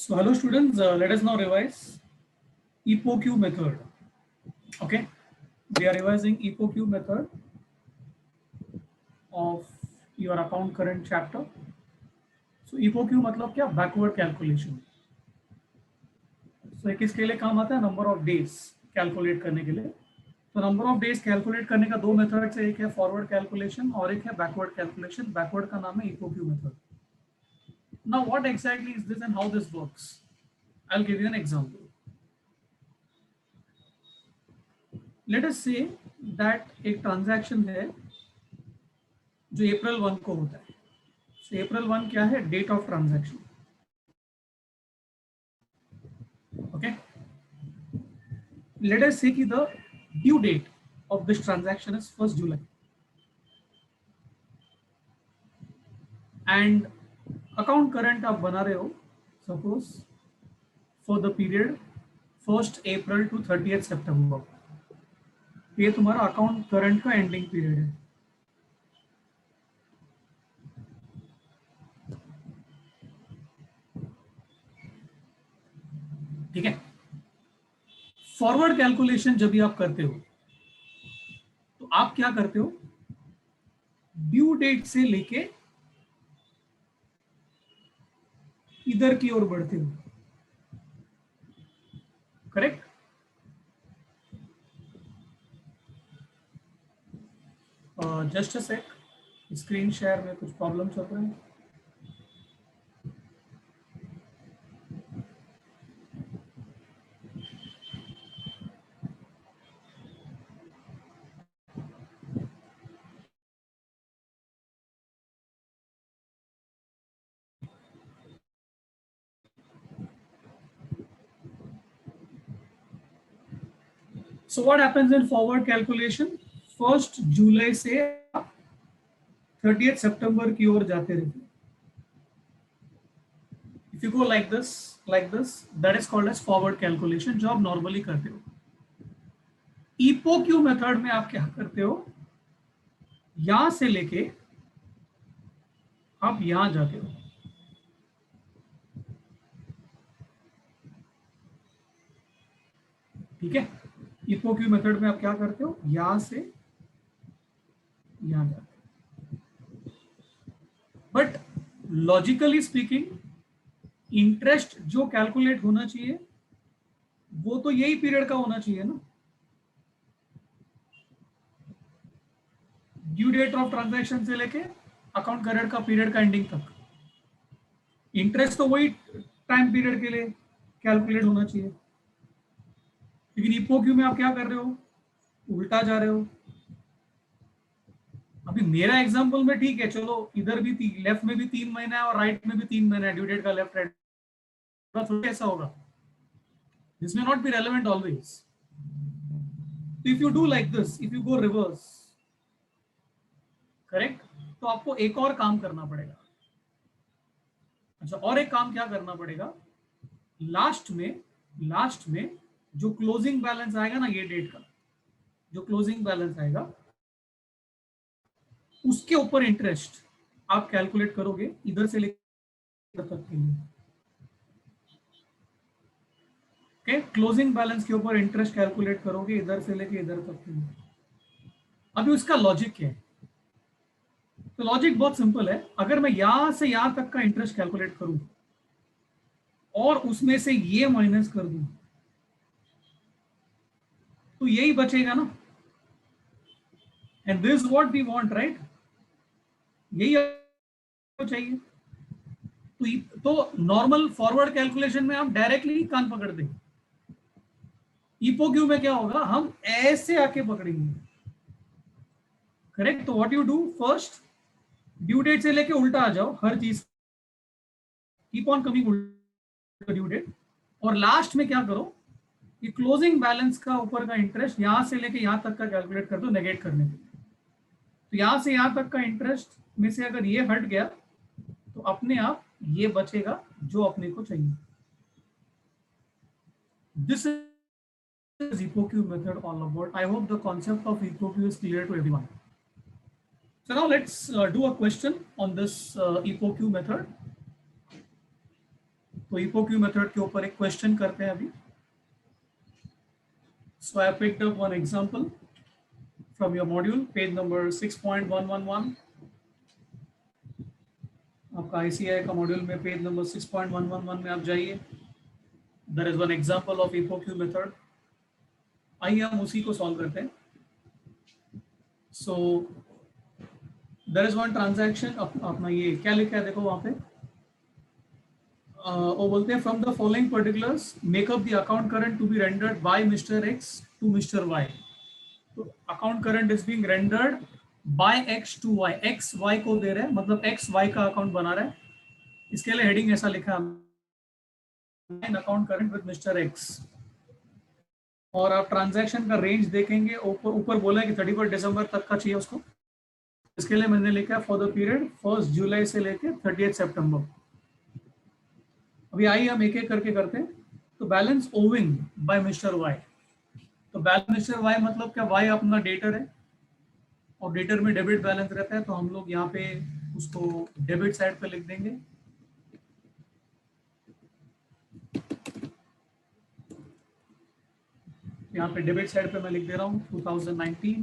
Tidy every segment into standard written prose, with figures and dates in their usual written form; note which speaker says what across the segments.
Speaker 1: So hello students, let us now revise EPOQ method. Okay, we are revising EPOQ method of your account current chapter. So EPOQ मतलब क्या? Backward calculation. So किसके लिए काम आता है? Number of days calculate करने के लिए. तो नंबर ऑफ डेज कैलकुलेट करने का दो मेथड है, एक है फॉरवर्ड कैलकुलेशन और एक है बैकवर्ड कैलकुलेशन. बैकवर्ड का नाम है EPOQ method. Now what exactly is this and how this works? I'll give you an example. Let us say that एक ट्रांजैक्शन है जो April 1 को होता है. So April 1 क्या है? Date of transaction. Okay. Let us say कि the due date of this transaction is 1st July. And account current आप बना रहे हो suppose for the period 1st April to 30th September. ये तुम्हारा अकाउंट करंट का एंडिंग पीरियड है. ठीक है. फॉरवर्ड कैलकुलेशन जब भी आप करते हो तो आप क्या करते हो? ड्यू डेट से लेके इधर की ओर बढ़ते हो. Correct. Just a sec, screen share में कुछ प्रॉब्लम चल रहे हैं. So what happens in forward calculation? 1st जुलाई से 30th सितंबर की ओर जाते रहते. If you go like this, that is called as forward calculation, जो आप नॉर्मली करते हो. EPOQ मेथड में आप क्या करते हो? यहां से लेके आप यहां जाते हो. ठीक है. EPOQ मेथड में आप क्या करते हो? यहां से यहां जाते हो. बट लॉजिकली स्पीकिंग इंटरेस्ट जो कैलकुलेट होना चाहिए वो तो यही पीरियड का होना चाहिए ना. ड्यू डेट ऑफ ट्रांजैक्शन से लेके अकाउंट करंट का पीरियड का एंडिंग तक इंटरेस्ट तो वही टाइम पीरियड के लिए कैलकुलेट होना चाहिए. लेकिन EPOQ में आप क्या कर रहे हो? उल्टा जा रहे हो. अभी मेरा एग्जांपल में ठीक है, चलो इधर भी लेफ्ट में भी 3 महीना है और राइट में भी 3 महीना है. ड्यू डेट का लेफ्ट राइट थोड़ा ऐसा होगा. This may not be relevant always. If you do like this, if you go reverse, correct, तो आपको एक और काम करना पड़ेगा. अच्छा, और एक काम क्या करना पड़ेगा? लास्ट में जो क्लोजिंग बैलेंस आएगा ना, ये डेट का जो क्लोजिंग बैलेंस आएगा उसके ऊपर इंटरेस्ट आप कैलकुलेट करोगे इधर से लेकर तक के लिए. ओके, क्लोजिंग बैलेंस के ऊपर इंटरेस्ट कैलकुलेट करोगे इधर से लेके इधर तक के लिए. अभी उसका लॉजिक क्या है? तो लॉजिक बहुत सिंपल है. अगर मैं यहां से यहां तक का इंटरेस्ट कैलकुलेट करूं और उसमें से ये माइनस कर दूं तो यही बचेगा ना. And this what we want, right? यही चाहिए. तो नॉर्मल फॉरवर्ड कैलकुलेशन में हम डायरेक्टली कान पकड़ देंगे. EPOQ में क्या होगा? हम ऐसे आके पकड़ेंगे. करेक्ट. तो what you do, first due date से लेके उल्टा आ जाओ हर चीज, कीप ऑन कमिंग उल्टा ड्यू डेट. और लास्ट में क्या करो? ये क्लोजिंग बैलेंस का ऊपर का इंटरेस्ट यहां से लेके यहां तक का कैलकुलेट कर दो नेगेट करने के लिए. तो यहां से यहां तक का इंटरेस्ट में से अगर ये हट गया तो अपने आप ये बचेगा जो अपने को चाहिए. This is EPOQ method all about. I hope the concept of EPOQ is clear to everyone. So now let's do a question on this EPOQ method. तो EPOQ मेथड के ऊपर एक क्वेश्चन करते हैं अभी. So I picked up one example from your module, page number 6.111. आपका ICI का module में पेज नंबर 6.111 में आप जाइए. There is one example of EPOQ method. आइए हम उसी को सॉल्व करते हैं. So there is one transaction. अपना ये क्या लिखा है देखो वहाँ पे. वो बोलते हैं from the following particulars make up the account current to be rendered by Mr X to Mr Y. तो account current is being rendered by X to Y. X Y को दे रहे हैं, मतलब एक्स वाई का account बना रहा है. इसके लिए हेडिंग ऐसा लिखा है account current with mister x. और आप ट्रांजैक्शन का रेंज देखेंगे, ऊपर बोला है कि 31 दिसंबर तक का चाहिए उसको. इसके लिए मैंने लिखा है फॉर द पीरियड 1 जुलाई से लेके 30 सितंबर. अभी आइए हम एक एक करके करते हैं. तो balance owing by mister Y. तो बैलेंस मिस्टर वाई मतलब क्या, वाई अपना डेटर है और डेटर में डेबिट बैलेंस रहता है. तो हम लोग यहाँ पे उसको डेबिट साइड पे लिख देंगे. यहाँ पे डेबिट साइड पे मैं लिख दे रहा हूँ 2019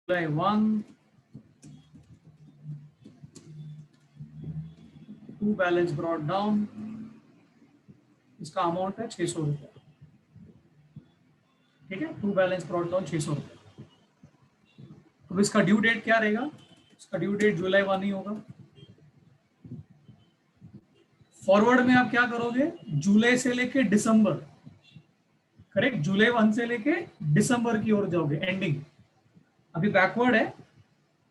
Speaker 1: जुलाई 1 टू बैलेंस ब्रॉट डाउन. इसका अमाउंट है 600 रुपये. ठीक है, टू बैलेंस ब्रॉट डाउन 600 रुपये. अब इसका ड्यू डेट क्या रहेगा? इसका ड्यू डेट जुलाई 1 ही होगा. फॉरवर्ड में आप क्या करोगे, जुलाई से लेके दिसंबर. करेक्ट, जुलाई 1 से लेके दिसंबर की ओर जाओगे एंडिंग. अभी बैकवर्ड है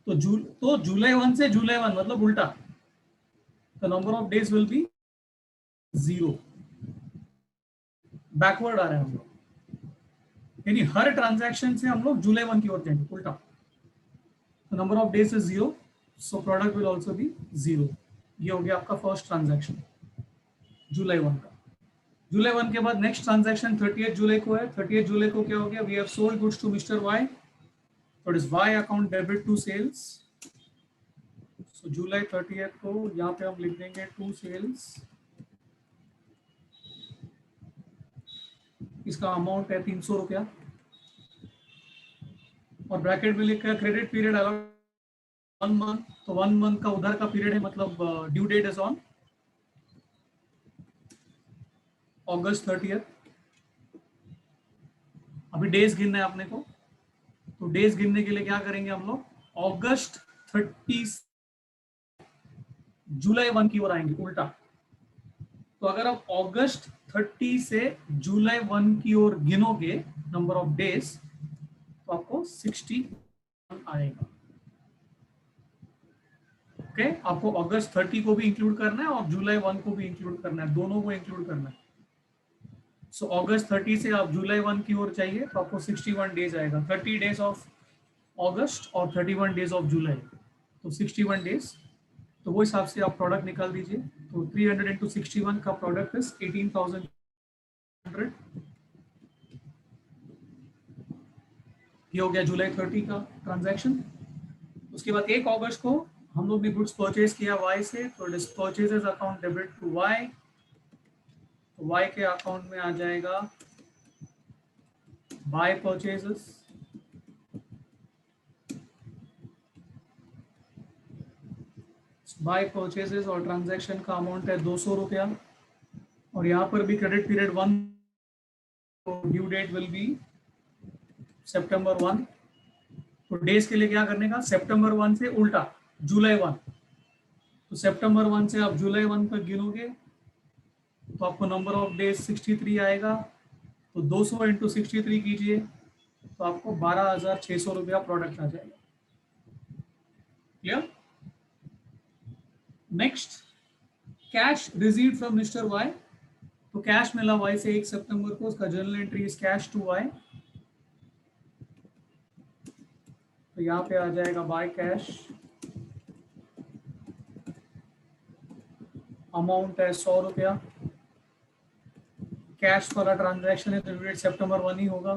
Speaker 1: तो जुलाई 1 से जुलाई 1 मतलब उल्टा. The number of days will be 0. Backward आ रहा है हम लोग, यानी हर ट्रांजैक्शन से हम लोग जुलाई 1 की ओर जाएंगे उल्टा. The number of days is 0, so product will also be 0. ये हो गया आपका फर्स्ट ट्रांजैक्शन जुलाई 1 का. जुलाई 1 के बाद नेक्स्ट ट्रांजैक्शन 30 जुलाई को है. 30 जुलाई को क्या हो गया, we have sold goods to Mr Y. तो it is Y account debit to sales. So जुलाई 30 को यहाँ पे हम लिख देंगे टू सेल्स. इसका अमाउंट है 300 रुपया और ब्रैकेट में लिखा है क्रेडिट पीरियड अलाउड 1 मंथ. तो 1 मंथ का उधर का पीरियड है, मतलब due date is on August 30. अभी डेज गिनना है अपने को. तो डेज गिनने के लिए क्या करेंगे हम लोग, अगस्त 30 जुलाई 1 की ओर आएंगे उल्टा. तो अगर आप अगस्त 30 से जुलाई 1 की ओर गिनोगे नंबर ऑफ डेज, तो आपको 61 आएगा. ओके, आपको अगस्त 30 को भी इंक्लूड करना है और जुलाई 1 को भी इंक्लूड करना है, दोनों को इंक्लूड करना है. सो अगस्त 30 से आप जुलाई 1 की ओर चाहिए तो आपको 61 डेज आएगा. 30 डेज ऑफ अगस्त और 31 डेज ऑफ जुलाई, तो 61 डेज. तो वो हिसाब से आप प्रोडक्ट निकाल दीजिए. तो 300 इंटू 61 का प्रोडक्ट इज 18,100. ये हो गया जुलाई 30 का ट्रांजैक्शन. उसके बाद 1 अगस्त को हम लोग ने गुड्स परचेज किया वाई से. तो it is purchases account debit to Y. तो वाई के अकाउंट में आ जाएगा बाय परचेजेस. बाय परचेजेस और ट्रांजैक्शन का अमाउंट है 200 रुपया. और यहाँ पर भी credit period 1, due date will be सितंबर 1. तो डेज के लिए क्या करने का, सितंबर 1 से उल्टा जुलाई 1. तो सितंबर 1 से आप जुलाई 1 तक गिनोगे तो आपको नंबर ऑफ डेज 63 आएगा. तो 200 इंटू 63 कीजिए तो आपको 12,600 रुपया प्रोडक्ट आ जाएगा. Clear? Next, cash received from mister Y. तो कैश मिला वाई से 1 सितंबर को. उसका journal entry is cash to Y. तो यहाँ पे आ जाएगा बाय कैश. अमाउंट है 100 रुपया. कैश वाला ट्रांजैक्शन है तो ड्यू डेट सितंबर 1 ही होगा.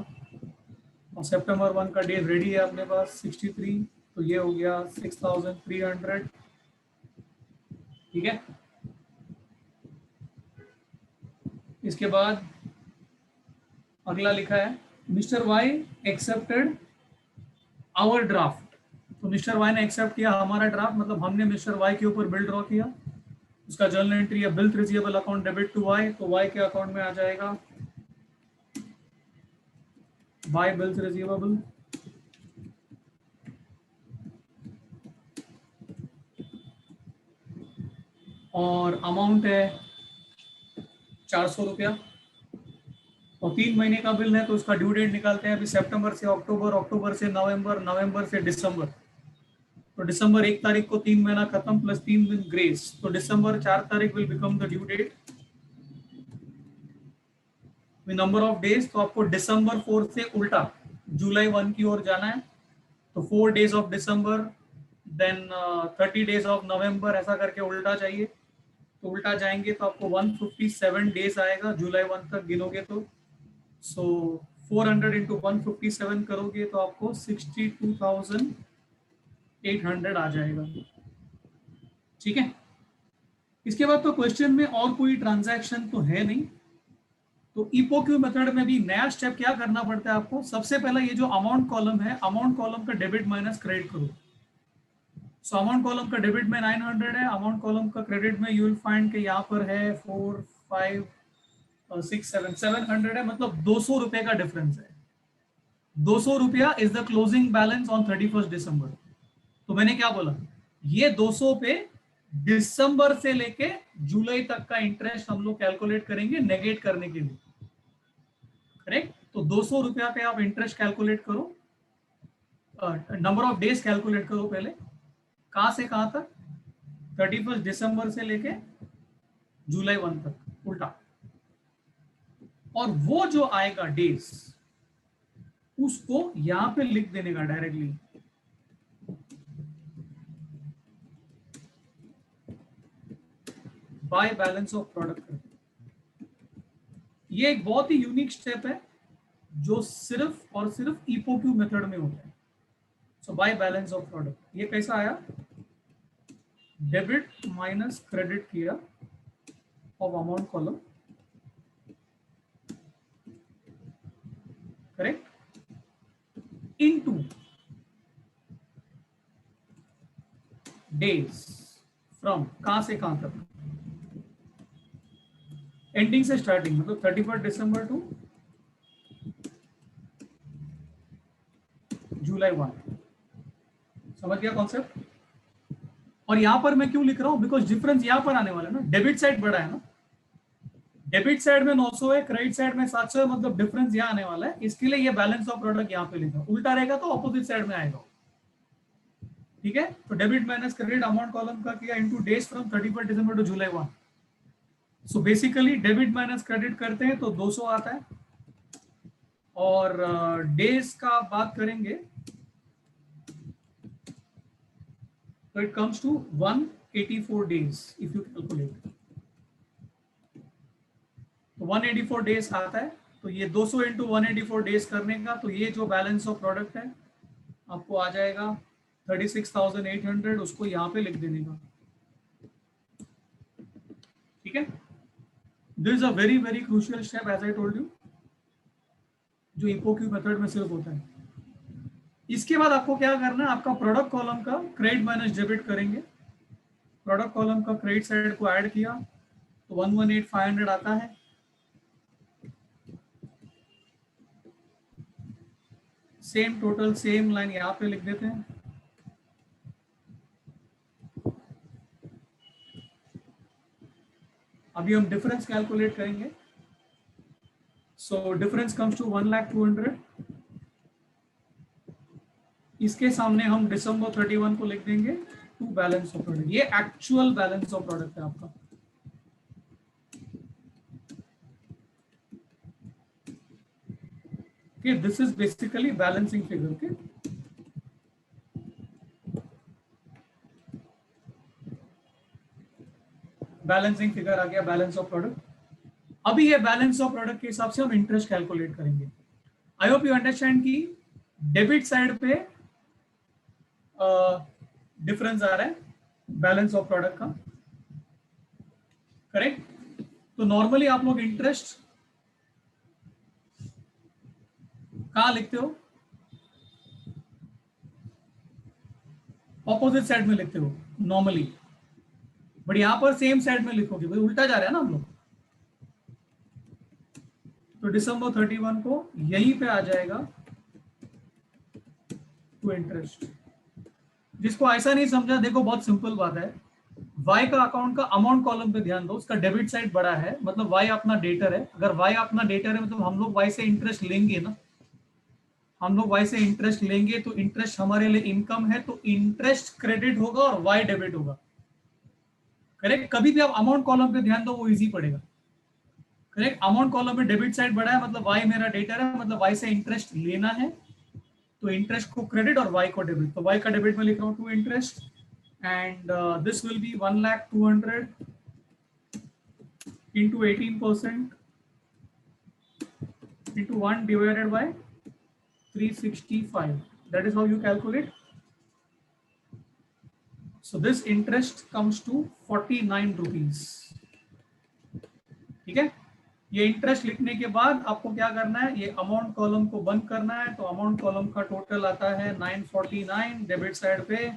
Speaker 1: और सितंबर 1 का डेज रेडी है अपने पास 63. तो ये हो गया 6,300. ठीक है, इसके बाद अगला लिखा है mister Y accepted our draft. तो मिस्टर वाई ने एक्सेप्ट किया हमारा ड्राफ्ट, मतलब हमने मिस्टर वाई के ऊपर बिल ड्रॉ किया। उसका जर्नल एंट्री है bill receivable account debit to Y, तो वाई के अकाउंट में आ जाएगा वाई बिल्स रिसीवेबल और अमाउंट है 400 रुपया और 3 महीने का बिल है तो उसका ड्यू डेट निकालते हैं। अभी सितंबर से अक्टूबर, अक्टूबर से नवंबर, नवंबर से दिसंबर, तो दिसंबर 1 तारीख को 3 महीना खत्म प्लस 3 दिन ग्रेस, तो दिसंबर 4 तारीख will become the due date. Number of days, तो आपको दिसंबर 4 से उल्टा जुलाई 1 की ओर जाना है, तो 4 days of December then 30 days of November, ऐसा करके उल्टा चाहिए। तो उल्टा जाएंगे तो आपको 157 डेज आएगा जुलाई 1 तक गिनोगे तो। सो 400 इंटू 157 करोगे तो आपको 62,800 आ जाएगा। ठीक है, इसके बाद तो क्वेश्चन में और कोई ट्रांजैक्शन तो है नहीं। तो ईपीओक्यू मेथड में भी नया स्टेप क्या करना पड़ता है आपको, सबसे पहला ये जो अमाउंट कॉलम है, अमाउंट कॉलम का डेबिट माइनस क्रेडिट करो। सो अमाउंट कॉलम का डेबिट में 900 है, अमाउंट कॉलम का क्रेडिट में यू विल फाइंड के यहाँ पर है 4 5 6 7 700 है, मतलब 200 रुपए का डिफरेंस है। 200 रुपया is the closing balance on 31 दिसंबर। तो मैंने क्या बोला, ये 200 पे दिसंबर से लेके जुलाई तक का इंटरेस्ट हम लोग कैलकुलेट करेंगे नेगेट करने के लिए, करेक्ट। तो 200 रुपया पे आप इंटरेस्ट कैलकुलेट करो, नंबर ऑफ डेज कैलकुलेट करो पहले, कहां से कहां तक, 31 दिसंबर से लेके जुलाई 1 तक उल्टा, और वो जो आएगा डेज उसको यहां पे लिख देने का directly, by balance of product. ये एक बहुत ही यूनिक स्टेप है जो सिर्फ और सिर्फ ईपीओक्यू मेथड में होता है। सो बाय बैलेंस ऑफ प्रोडक्ट ये कैसा आया, डेबिट माइनस क्रेडिट किया of amount column, correct, into days from, कहां से कहां तक, एंडिंग से स्टार्टिंग, मतलब 31 दिसंबर टू जुलाई 1। समझ गया कॉन्सेप्ट। और यहां पर मैं क्यों लिख रहा हूं, बिकॉज डिफरेंस यहां पर आने वाला है ना, डेबिट साइड बड़ा है ना, डेबिट साइड में 900 है, क्रेडिट साइड में 700 है, मतलब डिफरेंस यहां आने वाला है, इसके लिए ये बैलेंस ऑफ प्रोडक्ट यहां पे लिखा। उल्टा रहेगा तो ऑपोजिट साइड में आएगा। ठीक है, तो debit minus credit amount column का किया into days from 31 December to July 1। So basically debit minus credit करते हैं तो 200 आता है, और डेज का बात करेंगे तो it comes to 184 days if you calculate, तो 184 डेज आता है। तो ये 200 इंटू 184 डेज करने का, तो ये जो बैलेंस ऑफ प्रोडक्ट है आपको आ जाएगा 36,800, उसको यहाँ पे लिख देने का। ठीक है, this is a very very crucial step as I told you, जो ईपीओक्यू मेथड में सिर्फ होता है। इसके बाद आपको क्या करना है, आपका प्रोडक्ट कॉलम का क्रेडिट माइनस डेबिट करेंगे। प्रोडक्ट कॉलम का क्रेडिट साइड को ऐड किया तो 118,500 आता है, सेम टोटल सेम लाइन यहाँ पे लिख देते हैं। अभी हम डिफरेंस कैलकुलेट करेंगे। So difference comes to 1,02,000। इसके सामने हम दिसंबर 31 को लिख देंगे टू बैलेंस ऑफ प्रोडक्ट। ये एक्चुअल बैलेंस ऑफ प्रोडक्ट है आपका। Okay, this is basically balancing figure. Okay, balancing figure आ गया, बैलेंस ऑफ प्रोडक्ट। अभी ये बैलेंस ऑफ प्रोडक्ट के हिसाब से हम इंटरेस्ट कैलकुलेट करेंगे। आई होप यू अंडरस्टैंड कि डेबिट साइड पे डिफरेंस आ रहा है बैलेंस ऑफ प्रोडक्ट का, करेक्ट। तो नॉर्मली आप लोग इंटरेस्ट कहाँ लिखते हो? ऑपोजिट साइड में लिखते हो नॉर्मली, बट यहां पर सेम साइड में लिखोगे, भाई उल्टा जा रहा है ना हम लोग। तो दिसंबर 31 को यहीं पे आ जाएगा टू इंटरेस्ट। जिसको ऐसा नहीं समझा, देखो बहुत सिंपल बात है। वाई का अकाउंट का अमाउंट कॉलम पे ध्यान दो, उसका डेबिट साइड बड़ा है, मतलब वाई अपना डेटर है। अगर वाई अपना डेटर है मतलब हम लोग वाई से इंटरेस्ट लेंगे ना, हम लोग वाई से इंटरेस्ट लेंगे, तो इंटरेस्ट हमारे लिए इनकम है, तो इंटरेस्ट क्रेडिट होगा और वाई डेबिट होगा। करेक्ट। कभी भी आप अमाउंट कॉलम पे ध्यान दो, वो इजी पड़ेगा। करेक्ट। अमाउंट कॉलम में डेबिट साइड बड़ा है, मतलब वाई मेरा डेटर है, मतलब वाई से इंटरेस्ट लेना है, तो इंटरेस्ट को क्रेडिट और वाई को डेबिट। तो वाई का डेबिट में लिख रहा हूँ to interest, and this will be 1,200,000 into 18% into 1 divided by 365. That is how you calculate. So this interest comes to 49 rupees. ठीक है। ये इंटरेस्ट लिखने के बाद आपको क्या करना है, ये अमाउंट कॉलम को बंद करना है। तो अमाउंट कॉलम का टोटल आता है 949, डेबिट साइड पे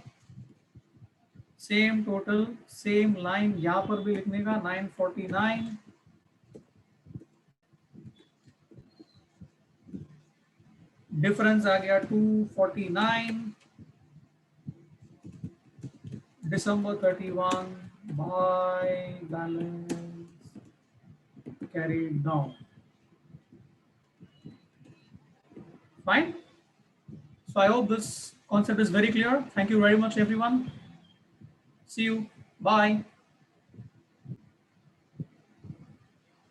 Speaker 1: सेम टोटल, सेम लाइन यहां पर भी लिखने का 949, डिफरेंस आ गया 249, December 31 by balance carried down. Fine. So I hope this concept is very clear. Thank you very much, everyone. See you. Bye.